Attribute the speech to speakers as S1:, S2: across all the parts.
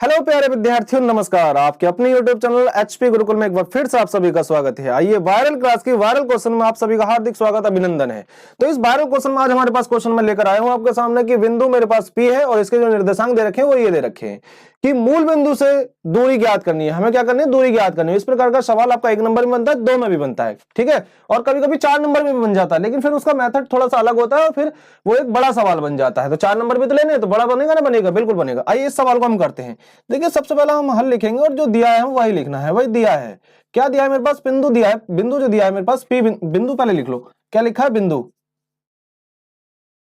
S1: Hello प्यारे विद्यार्थियों, नमस्कार। आपके अपने YouTube चैनल एचपी गुरुकुल में एक बार फिर से आप सभी का स्वागत है। आइए वायरल क्लास की वायरल क्वेश्चन में आप सभी का हार्दिक स्वागत, अभिनंदन है। तो इस वायरल क्वेश्चन में आज हमारे पास क्वेश्चन में लेकर आया हूं आपके सामने कि बिंदु मेरे पास P है और इसके जो निर्देशांक दे रखे हैं वो ये दे रखे हैं कि मूल बिंदु से दूरी ज्ञात करनी है। हमें क्या करनी है? दूरी ज्ञात करनी है। इस प्रकार का सवाल आपका 1 नंबर में बनता है, 2 में भी बनता है, ठीक है, और कभी कभी 4 नंबर में भी बन जाता है, लेकिन फिर उसका मेथड थोड़ा सा अलग होता है और फिर वो एक बड़ा सवाल बन जाता है। तो 4 नंबर भी तो लेने हैं, तो बड़ा बनेगा ना? बनेगा, बिल्कुल बनेगा। आइए इस सवाल को हम करते हैं। देखिए, सबसे पहले हम हल लिखेंगे और जो दिया है वही लिखना है। वही दिया है, क्या दिया है मेरे पास? बिंदु दिया है। बिंदु जो दिया है मेरे पास P बिंदु, पहले लिख लो क्या लिखा है? बिंदु।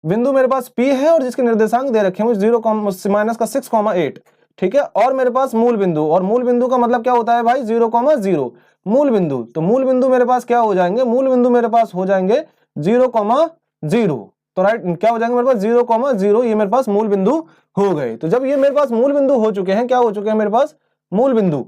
S1: बिंदु मेरे पास P है और जिसके निर्देशांक दे रखे हैं 0-6,8, ठीक है। और मेरे पास मूल बिंदु, और मूल बिंदु का मतलब क्या होता है भाई? 0,0 मूल बिंदु। तो मूल बिंदु मेरे पास क्या हो जाएंगे? मूल बिंदु मेरे पास हो जाएंगे 0,0। तो राइट, क्या हो जाएंगे मेरे पास? 0,0। ये मेरे पास मूल बिंदु हो गए। तो जब ये मेरे पास मूल बिंदु हो चुके हैं, क्या हो चुके हैं मेरे पास? मूल बिंदु,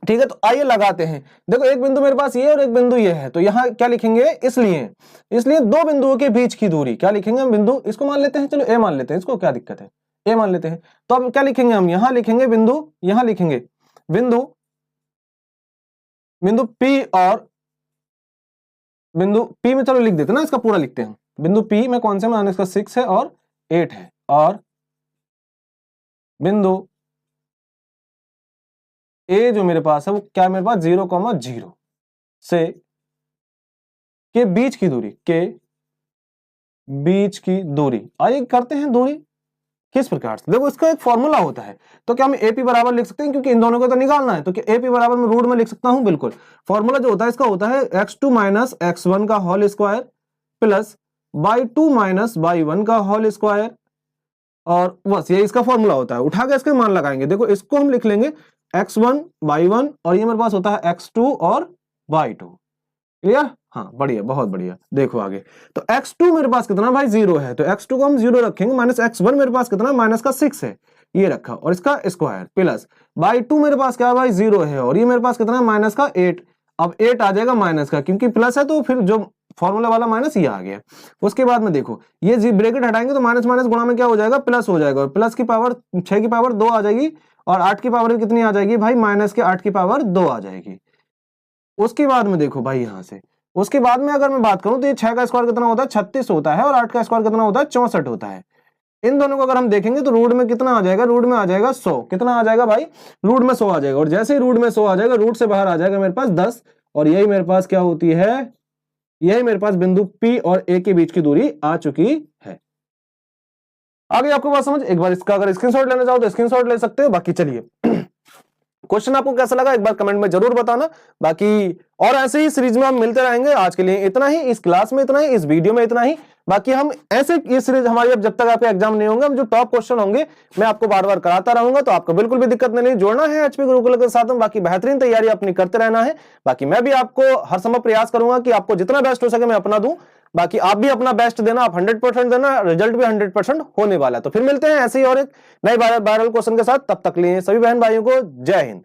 S1: ठीक है। तो आइए लगाते हैं। देखो, एक बिंदु मेरे पास ये और एक बिंदु ये है, तो यहाँ क्या लिखेंगे? इसलिए दो बिंदुओं के बीच की दूरी क्या लिखेंगे हम? बिंदु। इसको मान लेते हैं, चलो ए मान लेते हैं, इसको क्या दिक्कत है? ए मान लेते हैं। तो अब क्या लिखेंगे हम? यहाँ लिखेंगे बिंदु, यहाँ लिखेंगे बिंदु, बिंदु P, और बिंदु P में चलो लिख देते हैं ना, इसका पूरा लिखते हैं। बिंदु P में कौन से में? इसका 6 है और 8 है, और बिंदु A जो मेरे पास है वो क्या मेरे पास? 0,0 से के बीच की दूरी, के बीच की दूरी। आइए करते हैं दूरी किस प्रकार से। देखो, इसका एक फॉर्मूला होता है। तो क्या हम AP बराबर लिख सकते हैं? क्योंकि इन दोनों को तो निकालना है, तो क्या AP बराबर मैं रूट में लिख सकता हूं? बिल्कुल। फॉर्मूला जो होता है इसका होता है x2 माइनस x1 का whole square plus y2 minus y1 का होल स्क्वायर, और बस ये इसका फॉर्मूला होता है। उठा के इसके मान लगाएंगे। देखो, इसको हम लिख लेंगे x1 y1, और ये मेरे पास होता है x2 और y2। क्लियर? हाँ, बढ़िया, बहुत बढ़िया। देखो आगे, तो x2 मेरे पास कितना भाई? 0 है, तो x2 को हम 0 रखेंगे, माइनस x1 मेरे पास कितना? माइनस का 6 है, ये रखा, और इसका स्क्वायर प्लस y2 मेरे पास क्या है भाई? 0 है, और ये मेरे पास कितना? माइनस का 8। अब 8 आ जाएगा माइनस का, क्योंकि प्लस है तो फिर जो फॉर्मूला वाला माइनस ये आ गया। उसके बाद में देखो, ये जी ब्रैकेट हटाएंगे तो माइनस माइनस गुणा में क्या हो जाएगा? प्लस हो जाएगा, और प्लस की पावर 6 की पावर 2 आ जाएगी, और 8 की पावर कितनी आ जाएगी भाई? माइनस के 8 की पावर 2 आ जाएगी। उसके बाद में देखो भाई, यहां से उसके बाद में अगर मैं बात करूं तो ये 6 का स्क्वायर कितना होता है? 36 होता है, और 8 का स्क्वायर कितना होता है? 64 होता है। इन दोनों को अगर हम देखेंगे तो रूट में कितना आ जाएगा? रूट में आ जाएगा 100। कितना आ जाएगा भाई? रूट में 100 आ जाएगा, और जैसे ही रूट में 100 आ जाएगा, रूट से बाहर आ जाएगा मेरे पास 10, और यही मेरे पास क्या होती है? यही मेरे पास बिंदु P और A के बीच की दूरी आ चुकी है। आगे आपको बात समझ? एक बार इसका अगर स्क्रीनशॉट लेना चाहो तो स्क्रीनशॉट ले सकते हो। बाकी चलिए, क्वेश्चन आपको कैसा लगा एक बार कमेंट में जरूर बताना। बाकी और ऐसे ही सीरीज में हम मिलते रहेंगे। आज के लिए इतना ही, इस क्लास में इतना ही, इस वीडियो में इतना ही। बाकी हम ऐसे ये सीरीज हमारी, अब जब तक आपके एग्जाम नहीं होंगे, हम जो टॉप क्वेश्चन होंगे मैं आपको बार बार कराता रहूंगा, तो आपको बिल्कुल भी दिक्कत नहीं, जोड़ना है एचपी गुरुकुल के साथ में। बाकी बेहतरीन तैयारी अपनी करते रहना है। बाकी मैं भी आपको हर समय प्रयास करूंगा कि आपको जितना बेस्ट हो सके मैं अपना दूं। बाकी आप भी अपना बेस्ट देना, आप 100% देना, रिजल्ट भी 100% होने वाला है। तो फिर मिलते हैं ऐसे ही और एक नए वायरल क्वेश्चन के साथ। तब तक लिए सभी बहन भाइयों को जय हिंद।